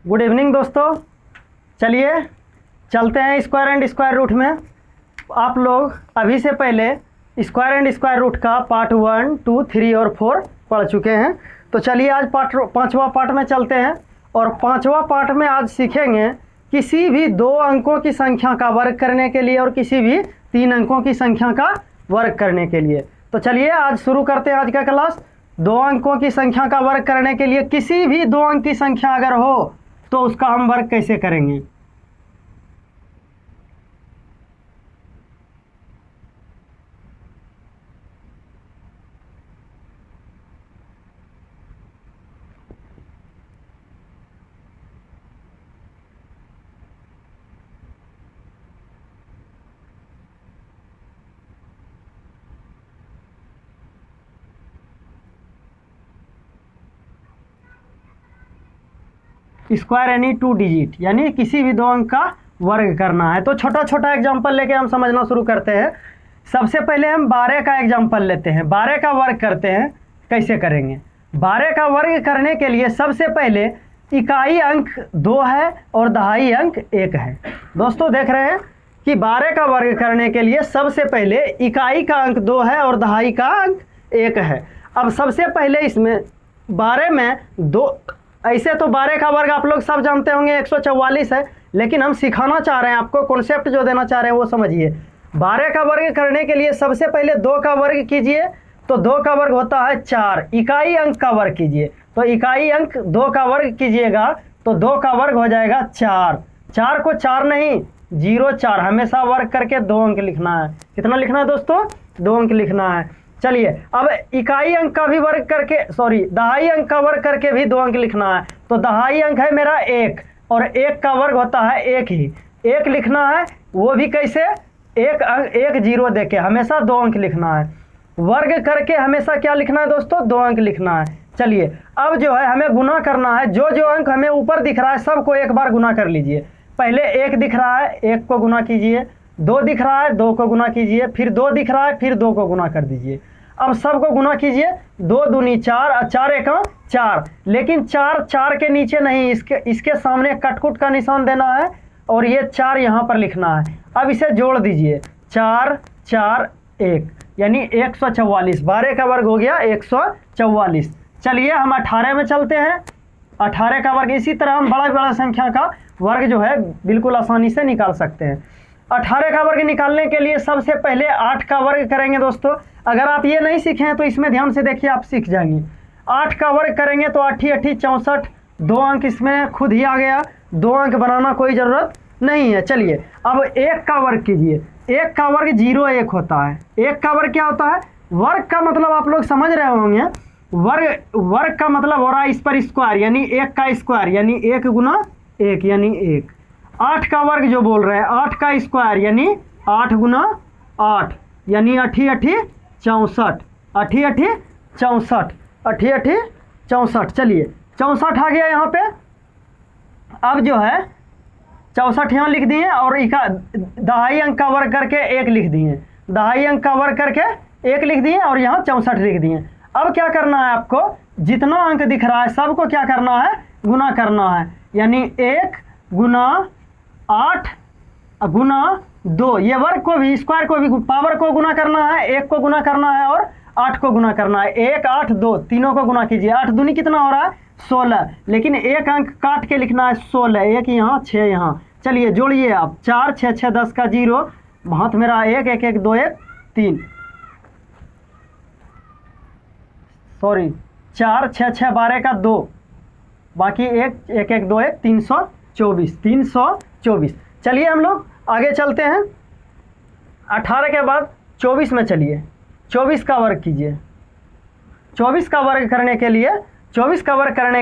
Good evening दोस्तों। चलिए चलते हैं स्क्वायर एंड स्क्वायर रूट में। आप लोग अभी से पहले स्क्वायर एंड स्क्वायर रूट का पार्ट 1, 2, 3 और 4 पढ़ चुके हैं। तो चलिए आज पाँचवा पार्ट में चलते हैं और पाँचवा पार्ट में आज सीखेंगे किसी भी 2 अंकों की संख्या का वर्ग करने के लिए और किसी भी 3 अंकों की संख्या का वर्ग करने के लिए। तो चलिए आज शुरू करते हैं आज का क्लास। 2 अंकों की संख्या का वर्ग करने के लिए किसी भी 2 अंक की संख्या अगर हो तो उसका हम वर्ग कैसे करेंगे। स्क्वायर यानी 2 डिजिट यानी किसी भी 2 अंक का वर्ग करना है। तो छोटा छोटा एग्जांपल लेके हम समझना शुरू करते हैं। सबसे पहले हम 12 का एग्जांपल लेते हैं। 12 का वर्ग करते हैं, कैसे करेंगे। 12 का वर्ग करने के लिए सबसे पहले इकाई अंक 2 है और दहाई अंक 1 है। दोस्तों देख रहे हैं कि 12 का वर्ग करने के लिए सबसे पहले इकाई का अंक 2 है और दहाई का अंक 1 है। अब सबसे पहले इसमें 12 में 2, ऐसे तो 12 का वर्ग आप लोग सब जानते होंगे 144 है, लेकिन हम सिखाना चाह रहे हैं आपको, कॉन्सेप्ट जो देना चाह रहे हैं वो समझिए। 12 का वर्ग करने के लिए सबसे पहले 2 का वर्ग कीजिए, तो 2 का वर्ग होता है 4। इकाई अंक का वर्ग कीजिए, तो इकाई अंक 2 का वर्ग कीजिएगा तो 2 का वर्ग हो जाएगा 4। 4 को 4 नहीं 0 4 हमेशा वर्ग करके 2 अंक लिखना है। कितना लिखना है दोस्तों? 2 अंक लिखना है। चलिए अब इकाई अंक का भी वर्ग करके दहाई अंक का वर्ग करके भी 2 अंक लिखना है। तो दहाई अंक है मेरा 1 और 1 का वर्ग होता है 1 ही। 1 लिखना है, वो भी कैसे? 1 0 देके हमेशा 2 अंक लिखना है। वर्ग करके हमेशा क्या लिखना है दोस्तों? 2 अंक लिखना है। चलिए अब जो है हमें गुना करना है। जो जो अंक हमें ऊपर दिख रहा है सबको एक बार गुना कर लीजिए। पहले 1 दिख रहा है, 1 को गुना कीजिए। 2 दिख रहा है, 2 को गुना कीजिए। फिर 2 दिख रहा है, फिर 2 को गुना कर दीजिए। अब सबको गुना कीजिए। 2 दूनी 4 और 4 एका 4। लेकिन 4 4 के नीचे नहीं, इसके सामने कटकुट का निशान देना है और ये 4 यहाँ पर लिखना है। अब इसे जोड़ दीजिए, 4 4 1 यानी 144। 12 का वर्ग हो गया 144। चलिए हम 18 में चलते हैं। 18 का वर्ग इसी तरह हम बड़ा संख्या का वर्ग जो है बिल्कुल आसानी से निकाल सकते हैं। 18 का वर्ग निकालने के लिए सबसे पहले 8 का वर्ग करेंगे दोस्तों। अगर आप ये नहीं सीखे हैं तो इसमें ध्यान से देखिए, आप सीख जाएंगे। 8 का वर्ग करेंगे तो 8 8 64, 2 अंक इसमें खुद ही आ गया। 2 अंक बनाना कोई ज़रूरत नहीं है। चलिए अब 1 का वर्ग कीजिए। 1 का वर्ग 0 1 होता है। 1 का वर्ग क्या होता है? वर्ग का मतलब आप लोग समझ रहे होंगे। वर्ग का मतलब हो रहा है इस पर स्क्वायर यानी 1 का स्क्वायर यानी 1 गुना 1 यानी 1। 8 का वर्ग जो बोल रहे हैं 8 का स्क्वायर यानी 8 गुना 8 यानी 8 8 64। 8 8 64 8 8 64। चलिए 64 आ गया यहाँ पे। अब जो है 64 यहाँ लिख दिए और दहाई अंक का वर्ग करके 1 लिख दिए। दहाई अंक का वर्ग करके 1 लिख दिए और यहाँ 64 लिख दिए। अब क्या करना है आपको? जितना अंक दिख रहा है सबको क्या करना है? गुना करना है। यानी 1 गुना 8 गुना 2, ये वर्ग को भी स्क्वायर को भी पावर को गुना करना है। 1 को गुना करना है और 8 को गुना करना है। 1 8 2 तीनों को गुना कीजिए। 8 दूनी कितना हो रहा है? 16। लेकिन 1 अंक काट के लिखना है 16। 1 यहाँ 6 यहाँ। चलिए जोड़िए आप। 4 6 6 10 का 0, हाथ मेरा 1 1 1 2 1 3 4 6 6 12 का 2, बाकी 1 1 1 2 1 324 324। चलिए हम लोग आगे चलते हैं। 18 के बाद 24 में चलिए। 24 का वर्ग कीजिए। 24 का वर्ग करने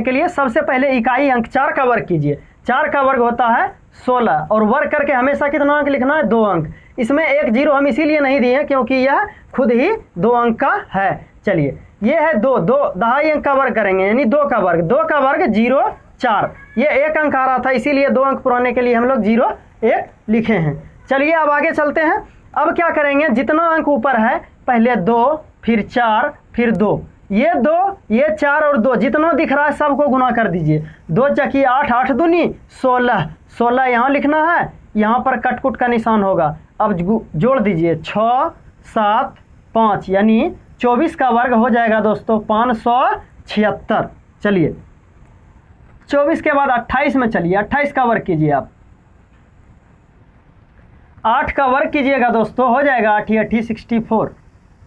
के लिए सबसे पहले इकाई अंक 4 का वर्ग कीजिए। 4 का वर्ग होता है 16 और वर्ग करके हमेशा कितना अंक लिखना है? 2 अंक। इसमें 1 0 हम इसीलिए नहीं दिए क्योंकि यह खुद ही 2 अंक का है। चलिए ये है 2 दहाई अंक का वर्ग करेंगे यानी 2 का वर्ग। 2 का वर्ग 0 4, ये 1 अंक आ रहा था इसीलिए 2 अंक पुराने के लिए हम लोग 0 1 लिखे हैं। चलिए अब आगे चलते हैं। अब क्या करेंगे? जितना अंक ऊपर है पहले 2 फिर 4 फिर 2 ये 2, ये 4 और 2 जितना दिख रहा है सबको गुना कर दीजिए। 2 चकी 8, 8 दूनी 16, 16 यहाँ लिखना है, यहाँ पर कटकुट का निशान होगा। अब जोड़ दीजिए 6, 7, 5 यानी 24 का वर्ग हो जाएगा दोस्तों 576। चलिए 24 के बाद 28 में चलिए, 28 का वर्ग कीजिए आप। 8 का वर्ग कीजिएगा दोस्तों, हो जाएगा 8 8 64।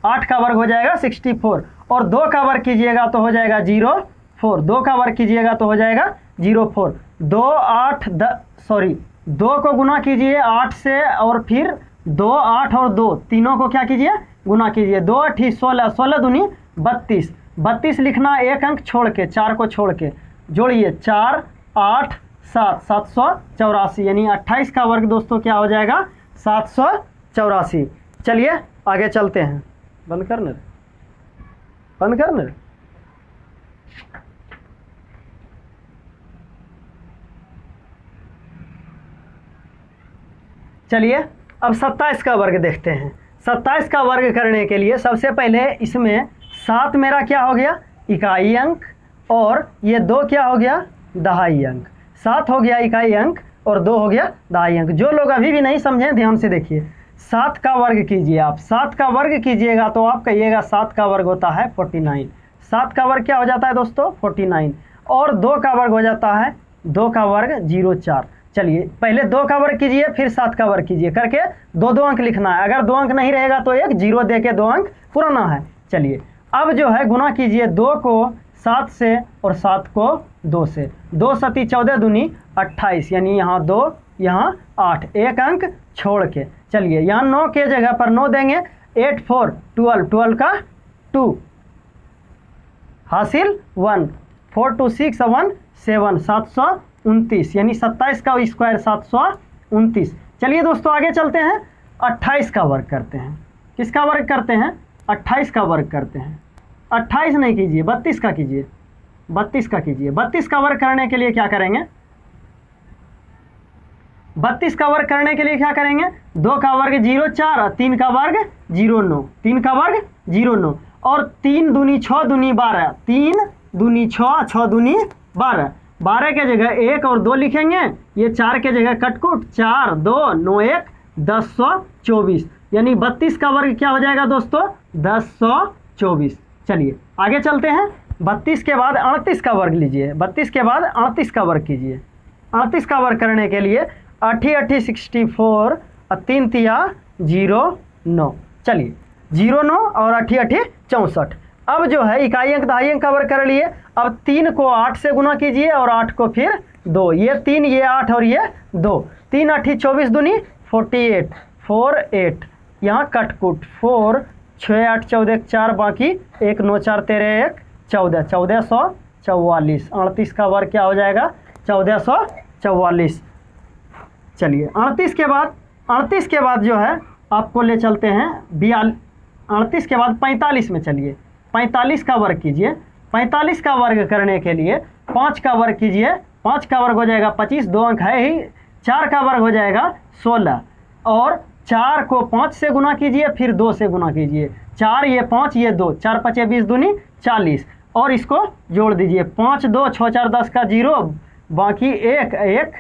8 का वर्ग हो जाएगा 64 और 2 का वर्ग कीजिएगा तो हो जाएगा 04। 2 का वर्ग कीजिएगा तो हो जाएगा 04। 2 8 2 को गुना कीजिए 8 से और फिर 2 8 और 2 तीनों को क्या कीजिए गुना कीजिए। 2 8 16, 16 दूनी 32। 32 लिखना एक अंक छोड़ के, 4 को छोड़ के जोड़िए 4 8 7 784 यानी 28 का वर्ग दोस्तों क्या हो जाएगा 784। चलिए आगे चलते हैं। बंद करने चलिए अब 27 का वर्ग देखते हैं। 27 का वर्ग करने के लिए सबसे पहले इसमें 7 मेरा क्या हो गया इकाई अंक और ये 2 क्या हो गया दहाई अंक। 7 हो गया इकाई अंक और 2 हो गया दहाई अंक। जो लोग अभी भी नहीं समझे ध्यान से देखिए। 7 का वर्ग कीजिए आप। 7 का वर्ग कीजिएगा तो आप कहिएगा 7 का वर्ग होता है 49। 7 का वर्ग क्या हो जाता है दोस्तों 49 और 2 का वर्ग हो जाता है 2 का वर्ग 04। चलिए पहले 2 का वर्ग कीजिए फिर 7 का वर्ग कीजिए करके 2 अंक लिखना है। अगर 2 अंक नहीं रहेगा तो एक 0 दे के 2 अंक पुराना है। चलिए अब जो है गुना कीजिए 2 को 7 से और 7 को 2 से। 2 सती 14 दूनी 28 यानी यहाँ 2 यहाँ 8 एक अंक छोड़ के। चलिए यहाँ 9 के जगह पर 9 देंगे। 8 4 12 12 का 2 हासिल 1 4 2 6 1 7 729 यानी 27 का स्क्वायर 729। चलिए दोस्तों आगे चलते हैं। 28 का वर्ग करते हैं। किसका वर्ग करते हैं 28 का वर्ग करते हैं। 28 नहीं कीजिए 32 का कीजिए। 32 का कीजिए। 32 का वर्ग करने के लिए क्या करेंगे 32 का वर्ग करने के लिए क्या करेंगे 2 का वर्ग 04 और 3 का वर्ग 09। 3 का वर्ग 09 और 3 दूनी 6 दूनी 12। 3 दूनी 6 6 दूनी 12। 12 के जगह 1 और 2 लिखेंगे। ये 4 के जगह कटकुट 4 2 9 1 1024 यानी 32 का वर्ग क्या हो जाएगा दोस्तों 1024। चलिए आगे चलते हैं। 32 के बाद 38 का वर्ग लीजिए। 32 के बाद 38 का वर्ग कीजिए। 38 का वर्ग करने के लिए 8 8 64 और 3 तिया 09। चलिए 09 और 8 8 64। अब जो है इकाई अंक दहाई अंक का वर्ग कर लिए। अब 3 को 8 से गुना कीजिए और 8 को फिर 2। ये 3 ये 8 और ये 2। 3 8 24 दूनी 48 4 8 यहाँ कटकुट 4 6 8 14 4 बाकी 1 9 4 13 1 14 1444। 38 का वर्ग क्या हो जाएगा 1444। चलिए 38 के बाद जो है आपको ले चलते हैं 38 के बाद 45 में। चलिए 45 का वर्ग कीजिए। 45 का वर्ग करने के लिए 5 का वर्ग कीजिए। 5 का वर्ग हो जाएगा 25 2 अंक है ही। 4 का वर्ग हो जाएगा 16 और 4 को 5 से गुना कीजिए फिर 2 से गुना कीजिए। 4 ये 5 ये 2 4 5 20 दूनी 40 और इसको जोड़ दीजिए। 5 2 6 4 10 का 0 बाकी 1 1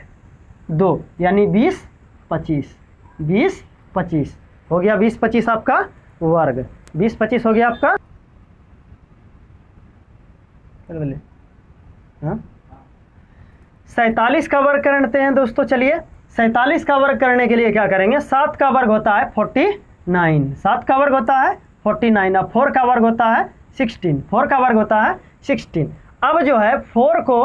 2 यानी 20 25 20 25 हो गया। 20 25 आपका वर्ग 20 25 हो गया आपका। हाँ 47 का वर्ग करते हैं दोस्तों। चलिए 47 का वर्ग करने के लिए क्या करेंगे 7 का वर्ग होता है 49। 7 का वर्ग होता है 49 अब 4 का वर्ग होता है 16। 4 का वर्ग होता है 16। अब जो है 4 को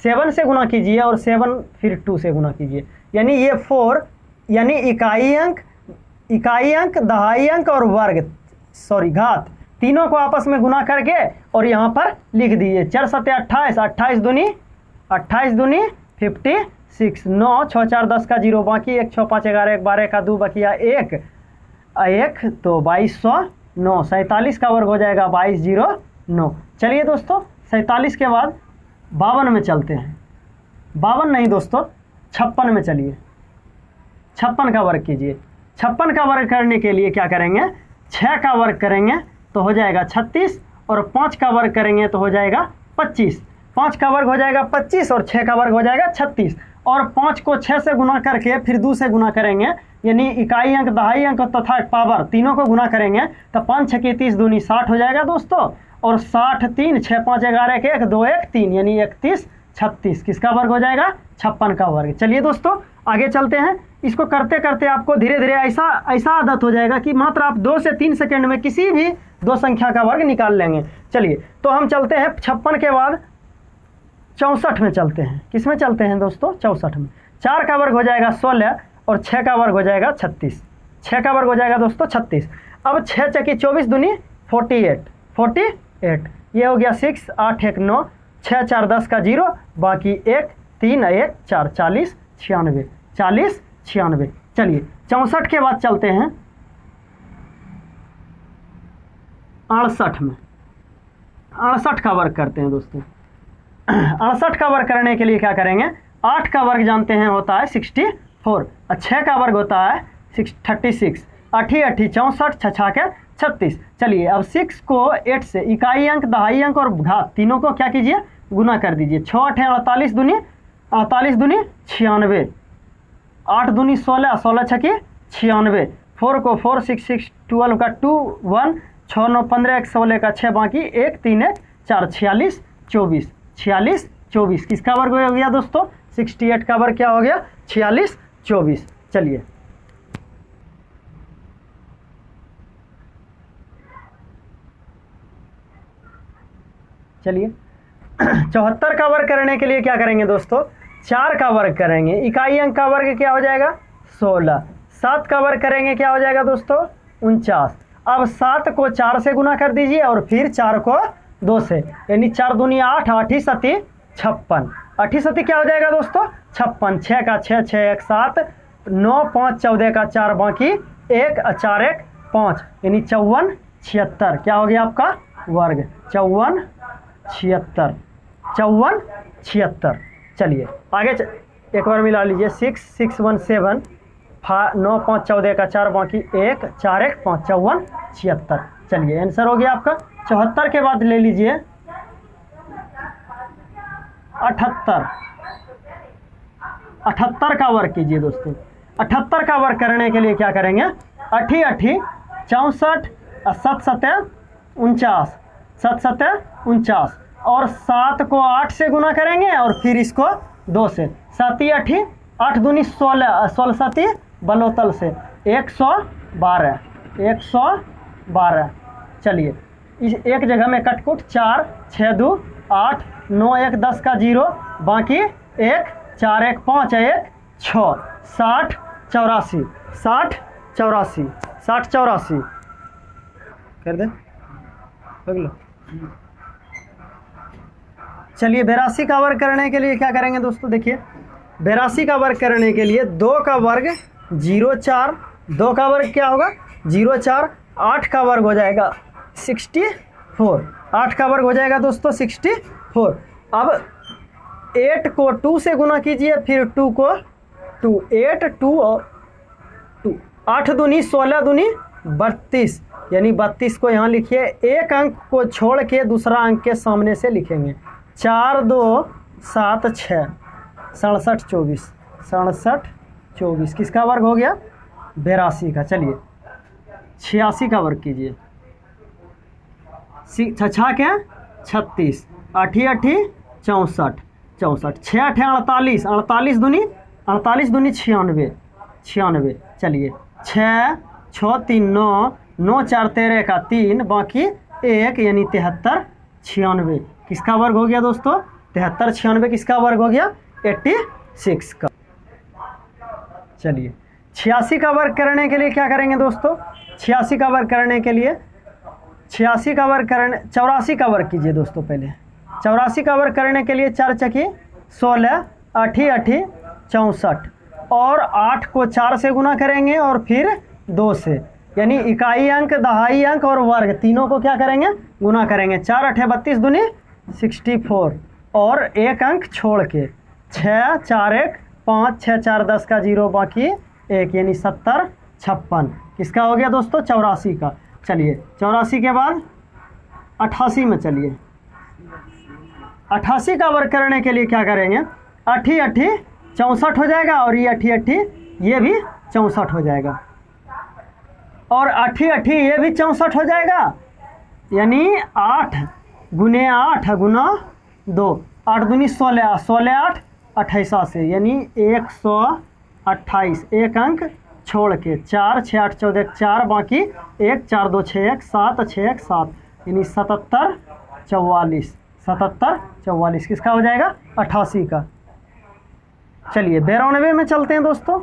7 से गुना कीजिए और 7 फिर 2 से गुना कीजिए यानी ये 4 यानी इकाई अंक दहाई अंक और वर्ग घात तीनों को आपस में गुना करके और यहाँ पर लिख दीजिए। 4 7 28 28 दूनी 56 9 6 4 10 का 0 बाकी 1 6 5 11 1 12 का 2 बकिया 1 1 तो 2209। 47 का वर्ग हो जाएगा 2209। चलिए दोस्तों 47 के बाद 52 में चलते हैं। 52 नहीं दोस्तों 56 में चलिए। 56 का वर्ग कीजिए। 56 का वर्ग करने के लिए क्या करेंगे 6 का वर्ग करेंगे तो हो जाएगा 36 और 5 का वर्ग करेंगे तो हो जाएगा 25। 5 का वर्ग हो जाएगा 25 और 6 का वर्ग हो जाएगा 36। और 5 को 6 से गुना करके फिर 2 से गुना करेंगे, यानी इकाई अंक, दहाई अंक तथा पावर तीनों को गुना करेंगे तो 5 6 की 30 दूनी 60 हो जाएगा दोस्तों। और 60 3 6 5 11 1 2 1 3 यानी 31 36। किसका वर्ग हो जाएगा? 56 का वर्ग। चलिए दोस्तों आगे चलते हैं। इसको करते करते आपको धीरे धीरे ऐसा आदत हो जाएगा कि मात्र आप 2 से 3 सेकंड में किसी भी दो संख्या का वर्ग निकाल लेंगे। चलिए तो हम चलते हैं 56 के बाद 64 में चलते हैं। किस में चलते हैं दोस्तों? 64 में। 4 का वर्ग हो जाएगा 16 और 6 का वर्ग हो जाएगा 36। 6 का वर्ग हो जाएगा दोस्तों 36। अब 6 चकी 24 दूनी 48। ये हो गया 6 8 1 9 6 4 10 का 0 बाकी 1 3 1 4 40 96। चलिए 64 के बाद चलते हैं 68 में। 68 का वर्ग करते हैं दोस्तों। 68 का वर्ग करने के लिए क्या करेंगे? 8 का वर्ग जानते हैं होता है 64 और 6 का वर्ग होता है 36। 8 8 64 6 के 36। चलिए अब 6 को 8 से इकाई अंक, दहाई अंक और घात तीनों को क्या कीजिए? गुना कर दीजिए। 6 8 48 दूनी 96। 8 दूनी 16 16 छकी 96। 4 को 4 6 6 12 का 2 1 6 9 15 1 16 का 6 बाकी 1 3 1 4 46 24। किसका वर्ग हो गया दोस्तों? 68 का वर्ग क्या हो गया? 46 24। चलिए चलिए 74 का वर्ग करने के लिए क्या करेंगे दोस्तों? 4 का वर्ग करेंगे। इकाई अंक का वर्ग क्या हो जाएगा? 16। 7 का वर्ग करेंगे क्या हो जाएगा दोस्तों? 49। अब 7 को 4 से गुना कर दीजिए और फिर 4 को 2 से, यानी 4 दूनी 8 8 सती 56। 8 सती क्या हो जाएगा दोस्तों? 56। 6 का 6 6 1 7 9 5 14 का 4 बाकी 1 4 1 5 यानी 54 76। क्या हो गया आपका वर्ग? 54 76। चलिए आगे एक बार मिला लीजिए। 6 6 1 7 9 5 14 का 4 बाकी 1 4 1 5 54 76। चलिए आंसर हो गया आपका। 74 के बाद ले लीजिए 78 का वर्ग कीजिए दोस्तों। 78 का वर्ग करने के लिए क्या करेंगे? 8 8 64 7 7 49 7 7 49 और 7 को 8 से गुना करेंगे और फिर इसको 2 से। 7 8 8 दूनी 16 16 7 बलोतल से 112। चलिए इस एक जगह में कटकुट 4 6 2 8 9 1 10 का 0 बाकी 1 4 1 5 1 6 60 84 कर दे। चलिए 82 का वर्ग करने के लिए क्या करेंगे दोस्तों? देखिए 82 का वर्ग करने के लिए 2 का वर्ग 0 4 2 का वर्ग क्या होगा? 0 4। 8 का वर्ग हो जाएगा 64। 8 का वर्ग हो जाएगा दोस्तों 64। अब 8 को 2 से गुना कीजिए फिर 2 को 2 8 2 और 2 8 दूनी 16 दूनी 32 यानी 32 को यहाँ लिखिए। एक अंक को छोड़ के दूसरा अंक के सामने से लिखेंगे। 4 2 7 6 67 24। किसका वर्ग हो गया? 82 का। चलिए 86 का वर्ग कीजिए। 6 के 36 8 8 64 6 8 48 दूनी 96। चलिए 6 6 3 9 9 4 13 का 3 बाकी 1 यानी 73 96। किसका वर्ग हो गया दोस्तों? 73 96। किसका वर्ग हो गया? 86 का। चलिए 86 का वर्ग करने के लिए क्या करेंगे दोस्तों? 86 का वर्ग करने के लिए 84 का वर्ग कीजिए दोस्तों। पहले 84 का वर्ग करने के लिए 4 चकी 16 8 8 64 और 8 को 4 से गुना करेंगे और फिर 2 से, यानी इकाई अंक, दहाई अंक और वर्ग तीनों को क्या करेंगे? गुना करेंगे। 4 8 32 दूनी 64 और एक अंक छोड़ के 6 4 1 5 6 4 10 का 0 बाकी 1 यानी 70 56। किसका हो गया दोस्तों? 84 का। चलिए 84 के बाद 88 में चलिए 88 का वर्ग करने के लिए क्या करेंगे, 8 8 64 हो जाएगा और ये 8 8 ये भी 64 हो जाएगा और 8 8 ये भी 64 हो जाएगा, यानी 8 गुने 8 गुना 2, 8 दूनी 16, 16 8 28 से, यानी 128। एक अंक छोड़ के 4 6 8 14 4 बाकी 1 4 2 6 1 7 6 1 7, यानी 77 44 77 44 किसका हो जाएगा, 88 का। चलिए 92 में चलते हैं दोस्तों,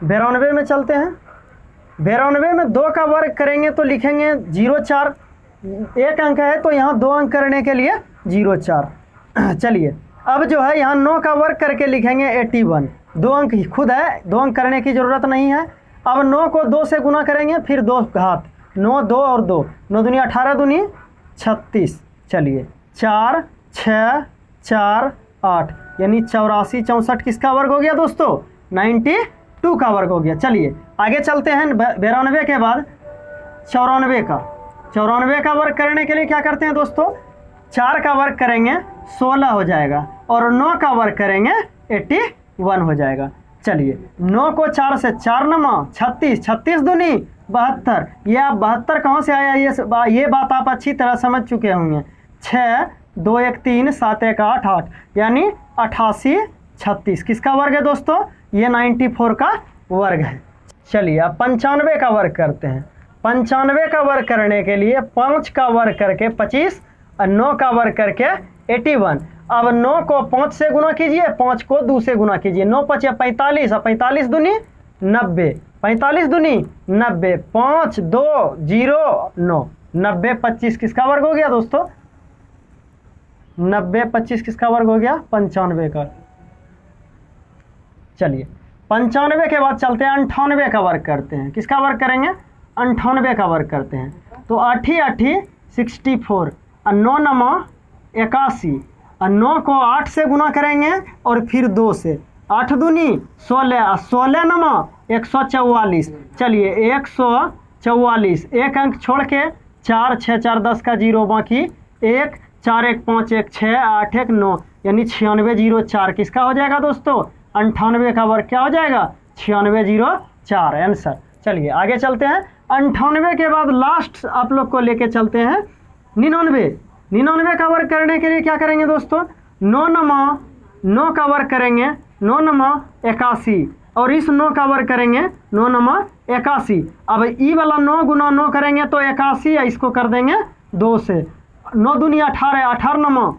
92 में चलते हैं। 92 में 2 का वर्ग करेंगे तो लिखेंगे 0 4, एक अंक है तो यहाँ 2 अंक करने के लिए 0 4। चलिए अब जो है यहाँ 9 का वर्ग करके लिखेंगे 81, 2 अंक खुद है, 2 अंक करने की ज़रूरत नहीं है। अब 9 को 2 से गुना करेंगे, फिर 2 घात, 9 2 और 2, 9 दूनी 18 दूनी 36। चलिए 4 6 4 8, यानी 84 64 किसका वर्ग हो गया दोस्तों, 92 का वर्ग हो गया। चलिए आगे चलते हैं। 92 के बाद 94 का, 94 का वर्ग करने के लिए क्या करते हैं दोस्तों, 4 का वर्ग करेंगे 16 हो जाएगा और 9 का वर्ग करेंगे 81 हो जाएगा। चलिए 9 को 4 से 4 9 36, 36 दूनी 72। ये आप 72 कहाँ से आया, ये बात आप अच्छी तरह समझ चुके होंगे। 6 2 1 3 7 1 8 8, यानी 88 36 किसका वर्ग है दोस्तों, ये 94 का वर्ग है। चलिए अब 95 का वर्ग करते हैं। 95 का वर्ग करने के लिए 5 का वर्ग करके 25 और 9 का वर्ग करके 81। अब 9 को 5 से गुना कीजिए, 5 को 2 से गुना कीजिए, 9 5 45 और 45 दूनी 90, 45 दूनी 90, 5 2 0 9, 90 25 किसका वर्ग हो गया दोस्तों, 90 25 किसका वर्ग हो गया, 95 का। चलिए 95 के बाद चलते हैं 98 का वर्ग करते हैं। किसका वर्ग करेंगे, 98 का वर्ग करते हैं। तो 8 8 64 और 9 9 81 और 9 को 8 से गुना करेंगे और फिर 2 से, 8 दूनी 16 और 16 9 144। चलिए 144, एक अंक छोड़ के 4 6 4 10 का 0 बाकी 1 4 1 5 1 6 8 1 9, यानी 96 04 किसका हो जाएगा दोस्तों, 98 का वर्ग क्या हो जाएगा, 96 04 आंसर। चलिए आगे चलते हैं। 98 के बाद लास्ट आप लोग को लेके चलते हैं 99। 99 का वर्ग करने के लिए क्या करेंगे दोस्तों, 9 9 9 का वर्ग करेंगे, 9 9 81 और इस 9 का वर्ग करेंगे 9 9 81। अब ई वाला 9 गुना 9 करेंगे तो 81 या इसको कर देंगे 2 से, 9 दूनी 18 18 9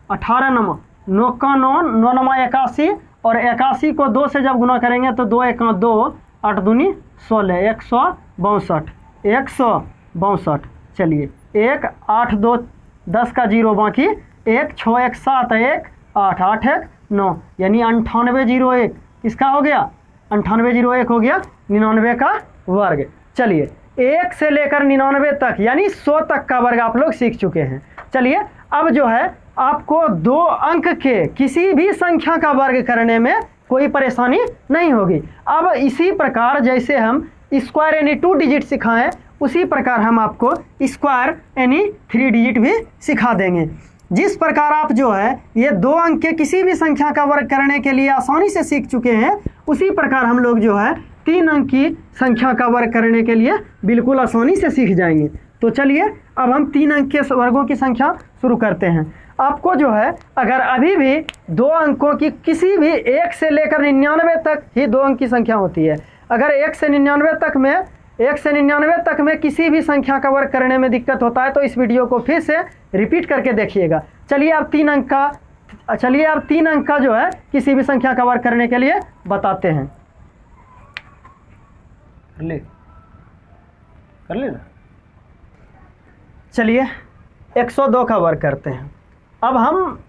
18 9 9 का 9 9 9 81 और 81 को 2 से जब गुना करेंगे तो 2 1 2 8 दूनी 16 162 162। चलिए 1 8 2 10 का 0 बाकी 1 6 1 7 1 8 8 1 9, यानी 98 01 किसका हो गया, 98 01 हो गया 99 का वर्ग। चलिए 1 से लेकर 99 तक यानी 100 तक का वर्ग आप लोग सीख चुके हैं। चलिए अब जो है आपको 2 अंक के किसी भी संख्या का वर्ग करने में कोई परेशानी नहीं होगी। अब इसी प्रकार जैसे हम स्क्वायर यानी 2 डिजिट सिखाएं, उसी प्रकार हम आपको स्क्वायर यानी 3 डिजिट भी सिखा देंगे। जिस प्रकार आप जो है ये 2 अंक के किसी भी संख्या का वर्ग करने के लिए आसानी से सीख चुके हैं, उसी प्रकार हम लोग जो है 3 अंक की संख्या का वर्ग करने के लिए बिल्कुल आसानी से सीख जाएंगे। तो चलिए अब हम 3 अंक के वर्गों की संख्या शुरू करते हैं। आपको जो है अगर अभी भी 2 अंकों की किसी भी 1 से लेकर 99 तक ही 2 अंक की संख्या होती है, अगर 1 से 99 तक में किसी भी संख्या का वर्ग करने में दिक्कत होता है तो इस वीडियो को फिर से रिपीट करके देखिएगा। चलिए अब 3 अंक का जो है किसी भी संख्या का वर्ग करने के लिए बताते हैं। कर ले ना। चलिए 102 का वर्ग करते हैं। अब हम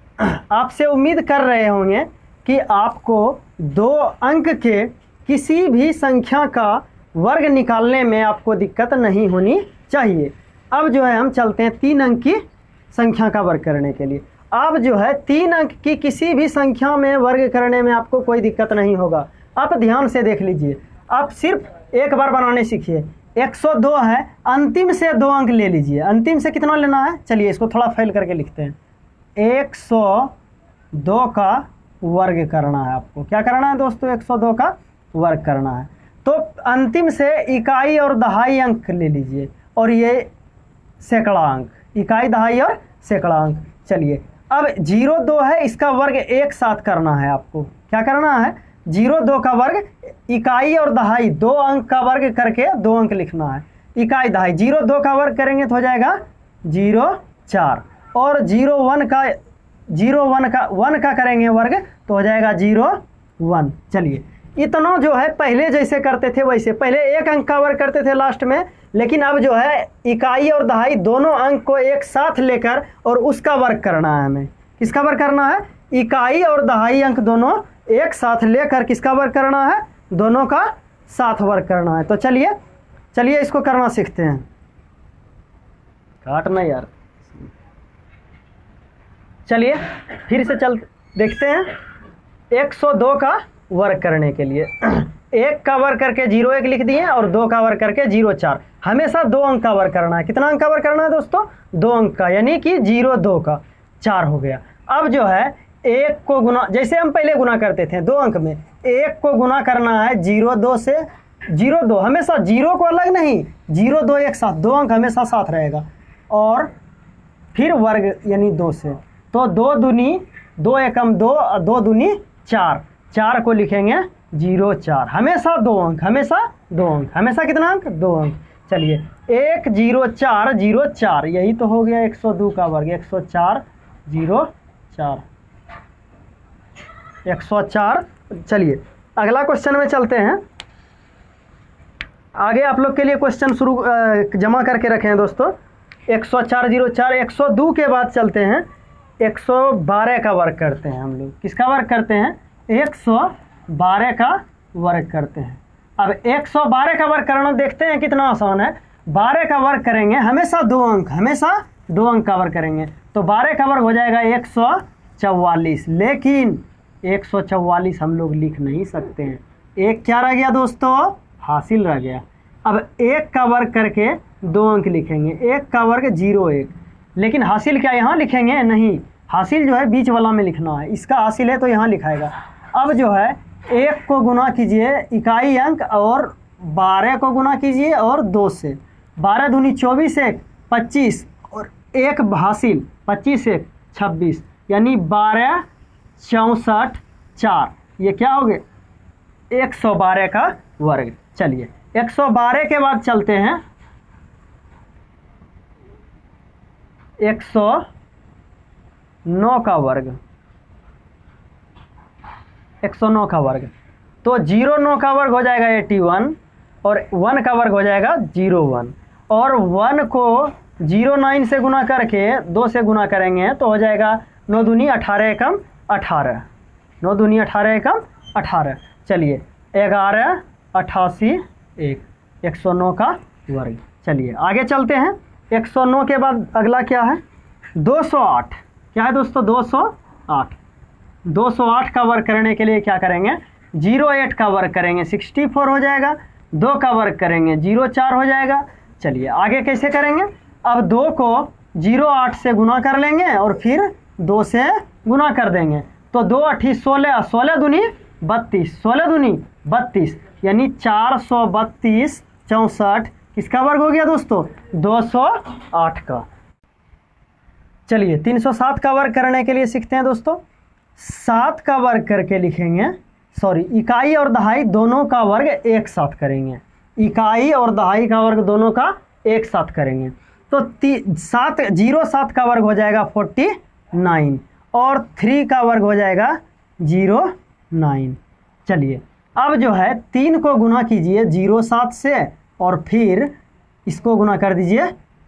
आपसे उम्मीद कर रहे होंगे कि आपको 2 अंक के किसी भी संख्या का वर्ग निकालने में आपको दिक्कत नहीं होनी चाहिए। अब जो है हम चलते हैं 3 अंक की संख्या का वर्ग करने के लिए। अब जो है 3 अंक की किसी भी संख्या में वर्ग करने में आपको कोई दिक्कत नहीं होगा। आप ध्यान से देख लीजिए, आप सिर्फ एक बार बनाने सीखिए। 102 है, अंतिम से 2 अंक ले लीजिए। अंतिम से कितना लेना है, चलिए इसको थोड़ा फेल करके लिखते हैं। 102 का वर्ग करना है आपको। क्या करना है दोस्तों, 102 का वर्ग करना है। तो अंतिम से इकाई और दहाई अंक ले लीजिए और ये सैकड़ा अंक, इकाई दहाई और सैकड़ा अंक। चलिए अब 0,2 है, इसका वर्ग एक साथ करना है आपको। क्या करना है, 0,2 का वर्ग, इकाई और दहाई 2 अंक का वर्ग करके 2 अंक लिखना है। इकाई दहाई 0,2 का वर्ग करेंगे तो हो जाएगा 0,4 और 0,1 का 1 का करेंगे वर्ग तो हो जाएगा 0,1। चलिए इतना जो है पहले जैसे करते थे वैसे, पहले एक अंक का वर्ग करते थे लास्ट में, लेकिन अब जो है इकाई और दहाई दोनों अंक को एक साथ लेकर और उसका वर्ग करना है हमें। किसका वर्ग करना है, इकाई और दहाई अंक दोनों एक साथ लेकर किसका वर्ग करना है, दोनों का साथ वर्ग करना है। तो चलिए इसको करना सीखते हैं। काटना यार, चलिए फिर से देखते हैं। 102 का वर्ग करने के लिए 1 का वर्ग करके 0,1 लिख दिए और 2 का वर्ग करके 0,4। हमेशा 2 अंक का वर्ग करना है। कितना अंक का वर्ग करना है दोस्तों, 2 अंक का, यानी कि 0,2 का 4 हो गया। अब जो है 1 को गुना, जैसे हम पहले गुना करते थे 2 अंक में, 1 को गुना करना है 0,2 से। 0,2 हमेशा 0 को अलग नहीं, 0,2 एक साथ, 2 अंक हमेशा साथ रहेगा। और फिर वर्ग यानी 2 से, तो 2 दूनी 2 एकम 2, 2 दूनी 4, 4 को लिखेंगे 0,4। हमेशा 2 अंक, हमेशा 2 अंक, हमेशा कितना अंक, 2 अंक। चलिए 1,0,4,0,4 यही तो हो गया 102 का वर्ग। 104 0,4 104। चलिए अगला क्वेश्चन में चलते हैं। आगे आप लोग के लिए क्वेश्चन जमा करके रखे हैं दोस्तों। 104 0,4 102 के बाद चलते हैं 112 का वर्ग करते हैं हम लोग। किसका वर्ग करते हैं, 112 का वर्ग करते हैं। अब 112 का वर्ग करना देखते हैं कितना आसान है। 12 का वर्ग करेंगे हमेशा 2 अंक, हमेशा 2 अंक का वर्ग करेंगे तो 12 का वर्ग हो जाएगा 144। लेकिन 144 हम लोग लिख नहीं सकते हैं। एक क्या रह गया दोस्तों, हासिल रह गया। अब 1 का वर्ग करके 2 अंक लिखेंगे, 1 का वर्ग 0,1। लेकिन हासिल क्या यहाँ लिखेंगे, नहीं, हासिल जो है बीच वाला में लिखना है। इसका हासिल है तो यहाँ लिखाएगा। अब जो है 1 को गुना कीजिए इकाई अंक और 12 को गुना कीजिए और 2 से। 12 दूनी 24, 1 25 और 1 हासिल, 25 1 26, यानी 12 64 4। ये क्या हो गया, 112 का वर्ग। चलिए 112 के बाद चलते हैं 109 का वर्ग। 109 का वर्ग तो 0,9 का वर्ग हो जाएगा 81 और 1 का वर्ग हो जाएगा 0,1 और 1 को 0,9 से गुना करके 2 से गुना करेंगे तो हो जाएगा 9 दूनी 18 एकम 18, 9 दूनी 18 एकम 18। चलिए 11 88 1 109 का वर्ग। चलिए आगे चलते हैं। 109 के बाद अगला क्या है, 208। क्या है दोस्तों, 208। 208 का वर्ग करने के लिए क्या करेंगे, 0,8 का वर्ग करेंगे 64 हो जाएगा, 2 का वर्ग करेंगे 0,4 हो जाएगा। चलिए आगे कैसे करेंगे, अब 2 को 0,8 से गुना कर लेंगे और फिर 2 से गुना कर देंगे तो 2 8 16, 16 दूनी 32, 16 दूनी 32, यानी 432 64 किसका वर्ग हो गया दोस्तों, 208 का। चलिए 307 का वर्ग करने के लिए सीखते हैं दोस्तों। 7 का वर्ग करके लिखेंगे, सॉरी, इकाई और दहाई दोनों का वर्ग एक साथ करेंगे। इकाई और दहाई का वर्ग दोनों का एक साथ करेंगे तो 07 का वर्ग हो जाएगा 49 और 3 का वर्ग हो जाएगा 09। चलिए अब जो है 3 को गुना कीजिए 07 से और फिर इसको गुना कर दीजिए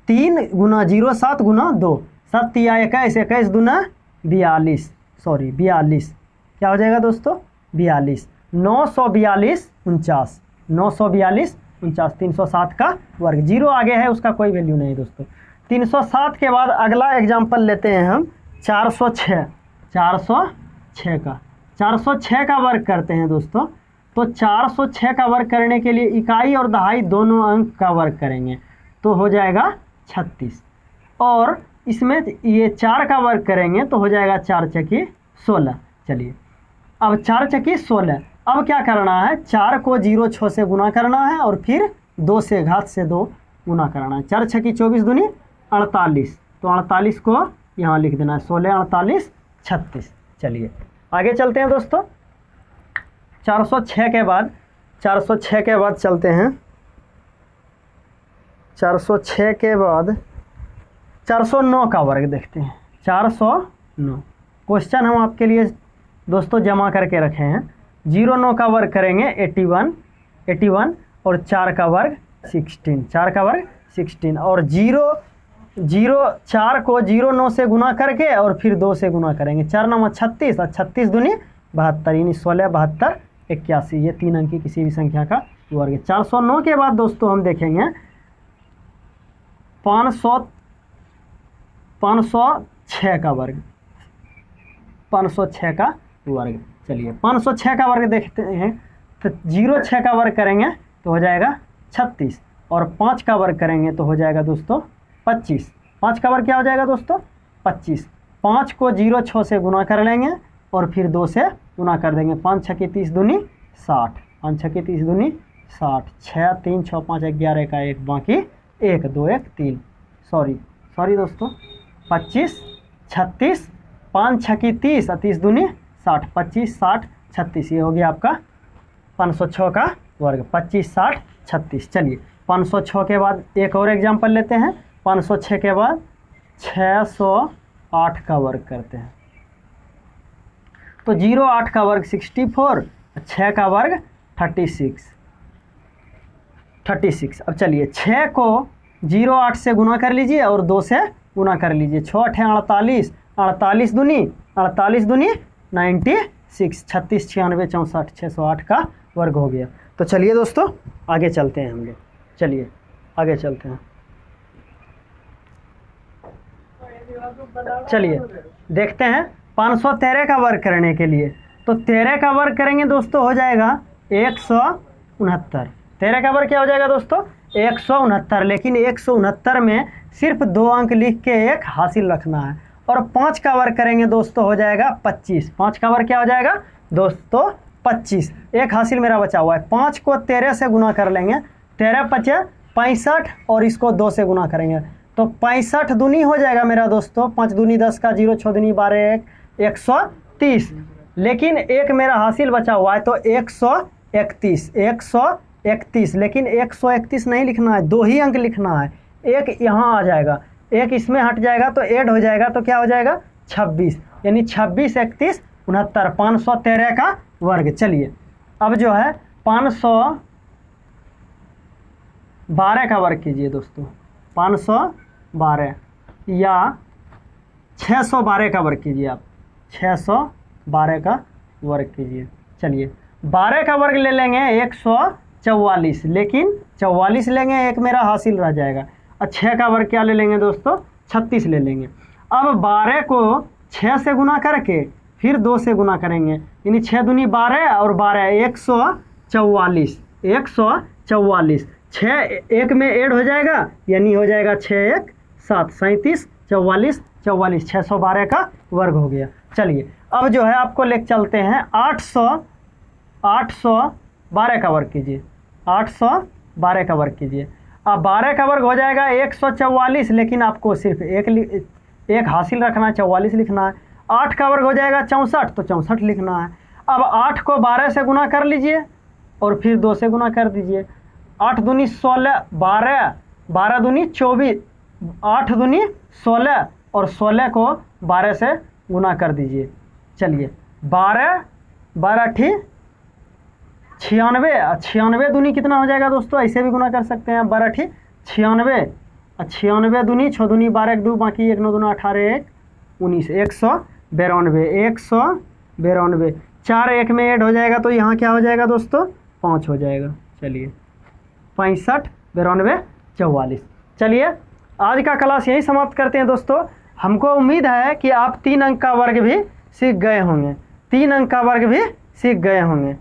3 गुना 07 गुना 2, 7 या 21, 21 दूना 42, सॉरी 42, क्या हो जाएगा दोस्तों 42, 942 49, 942 49, 307 का वर्ग। 0 आगे है उसका कोई वैल्यू नहीं दोस्तों। 307 के बाद अगला एग्जाम्पल लेते हैं हम 406 का। 406 का वर्ग करते हैं दोस्तों। तो 406 का वर्ग करने के लिए इकाई और दहाई दोनों अंक का वर्ग करेंगे तो हो जाएगा 36, और इसमें ये 4 का वर्ग करेंगे तो हो जाएगा 4 चकी 16। चलिए अब 4 चकी 16, अब क्या करना है, 4 को 0 से गुना करना है और फिर 2 से घात से 2 गुना करना है। 4 छकी 24 दूनी 48, तो 48 को यहाँ लिख देना है, 16 48 36। चलिए आगे चलते हैं दोस्तों। 406 के बाद चलते हैं। 406 के बाद 409 का वर्ग देखते हैं। 409 क्वेश्चन हम आपके लिए दोस्तों जमा करके रखे हैं। 09 का वर्ग करेंगे 81 और 4 का वर्ग 16 और 4 को 09 से गुना करके और फिर 2 से गुना करेंगे। 4 9 36 और 36 दूनी 72, यानी 16 72 81, ये 3 अंक की किसी भी संख्या का वर्ग है। 409 के बाद दोस्तों हम देखेंगे 506 का वर्ग। 506 का वर्ग, चलिए 506 का वर्ग देखते हैं। तो 06 का वर्ग करेंगे तो हो जाएगा 36 और 5 का वर्ग करेंगे तो हो जाएगा दोस्तों 25। 5 का वर्ग क्या हो जाएगा दोस्तों 25। 5 को 06 से गुना कर लेंगे और फिर 2 से गुना कर देंगे। 5 छकी 30 दूनी 60, 5 छकी 30 दूनी 60, 6 3 6 5 11 का 1 बाकी 1 2 1 3, सॉरी दोस्तों 25 36, 5 छकी 30 और 30 दूनी 60, 25 60 36, ये हो गया आपका 506 का वर्ग। 25 60 36। चलिए 506 के बाद एक और एग्जाम्पल लेते हैं। 506 के बाद 608 का वर्ग करते हैं। तो 08 का वर्ग 64, 6 का वर्ग 36। अब चलिए 6 को 08 से गुना कर लीजिए और 2 से गुना कर लीजिए। 6 8 48, 48 दूनी 96, 36 96 64, 608 का वर्ग हो गया। तो चलिए दोस्तों आगे चलते हैं हम लोग। चलिए आगे चलते हैं। चलिए देखते हैं 513 का वर्ग करने के लिए। तो 13 का वर्ग करेंगे दोस्तों हो जाएगा 169। 13 का वर्ग क्या हो जाएगा दोस्तों 169, लेकिन 169 में सिर्फ 2 अंक लिख के एक हासिल रखना है। और 5 का वर्ग करेंगे दोस्तों हो जाएगा 25। 5 का वर्ग क्या हो जाएगा दोस्तों 25, एक हासिल मेरा बचा हुआ है। 5 को 13 से गुना कर लेंगे, 13 5 65 और इसको 2 से गुना करेंगे तो 65 दूनी हो जाएगा मेरा दोस्तों। 5 दूनी 10 का 0 6 दूनी 12 130, लेकिन एक मेरा हासिल बचा हुआ है तो 131, लेकिन 131 नहीं लिखना है, 2 ही अंक लिखना है। एक यहाँ आ जाएगा, एक इसमें हट जाएगा तो ऐड हो जाएगा, तो क्या हो जाएगा 26, यानी 26 31 69, 513 का वर्ग। चलिए अब जो है 512 का वर्ग कीजिए दोस्तों। 512 या 612 का वर्ग कीजिए आप। 612 का वर्ग कीजिए। चलिए 12 का वर्ग ले लेंगे 144, लेकिन 44 लेंगे, एक मेरा हासिल रह जाएगा। और 6 का वर्ग क्या ले लेंगे दोस्तों 36 ले लेंगे। अब 12 को 6 से गुना करके फिर 2 से गुना करेंगे, यानी 6 दूनी 12 और 12 144, 6 एक में ऐड हो जाएगा, यानी हो जाएगा 6 1 7 37 44 44, 612 का वर्ग हो गया। चलिए अब जो है आपको ले चलते हैं 812 का वर्ग कीजिए। 812 का वर्ग कीजिए। अब 12 का वर्ग हो जाएगा 144, लेकिन आपको सिर्फ एक हासिल रखना है, 44 लिखना है। 8 का वर्ग हो जाएगा 64, तो 64 लिखना है। अब 8 को 12 से गुना कर लीजिए और फिर 2 से गुना कर दीजिए। 8 दूनी 16, 12 दूनी 24, 8 दूनी 16 और 16 को 12 से गुना कर दीजिए। चलिए 12 ठीक 96, 96 दूनी कितना हो जाएगा दोस्तों, ऐसे भी गुना कर सकते हैं। 12 ठीक 96, 96 दूनी 6 दूनी 12 1 2 बाकी 1 9 दूना 18 1 19, 192, 4 एक में ऐड हो जाएगा तो यहाँ क्या हो जाएगा दोस्तों 5 हो जाएगा। चलिए 65 92 44। चलिए आज का क्लास यही समाप्त करते हैं दोस्तों। हमको उम्मीद है कि आप 3 अंक का वर्ग भी सीख गए होंगे, 3 अंक का वर्ग भी सीख गए होंगे।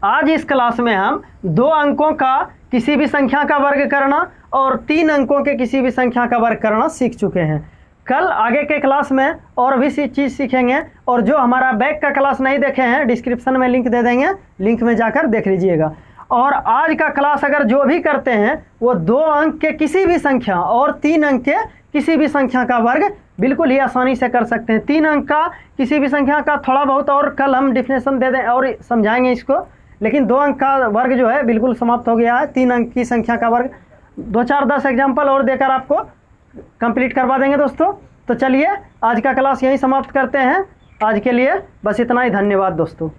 आज इस क्लास में हम 2 अंकों का किसी भी संख्या का वर्ग करना और 3 अंकों के किसी भी संख्या का वर्ग करना सीख चुके हैं। कल आगे के क्लास में और भी चीज़ सीखेंगे, और जो हमारा बैक का क्लास नहीं देखे हैं डिस्क्रिप्शन में लिंक दे देंगे, लिंक में जाकर देख लीजिएगा। और आज का क्लास अगर जो भी करते हैं वो 2 अंक के किसी भी संख्या और 3 अंक के किसी भी संख्या का वर्ग बिल्कुल ही आसानी से कर सकते हैं। 3 अंक का किसी भी संख्या का थोड़ा बहुत और कल हम डिफिनेशन दे दें और समझाएंगे इसको, लेकिन 2 अंक का वर्ग जो है बिल्कुल समाप्त हो गया है। 3 अंक की संख्या का वर्ग 2-4-10 एग्जाम्पल और देकर आपको कंप्लीट करवा देंगे दोस्तों। तो चलिए आज का क्लास यहीं समाप्त करते हैं। आज के लिए बस इतना ही। धन्यवाद दोस्तों।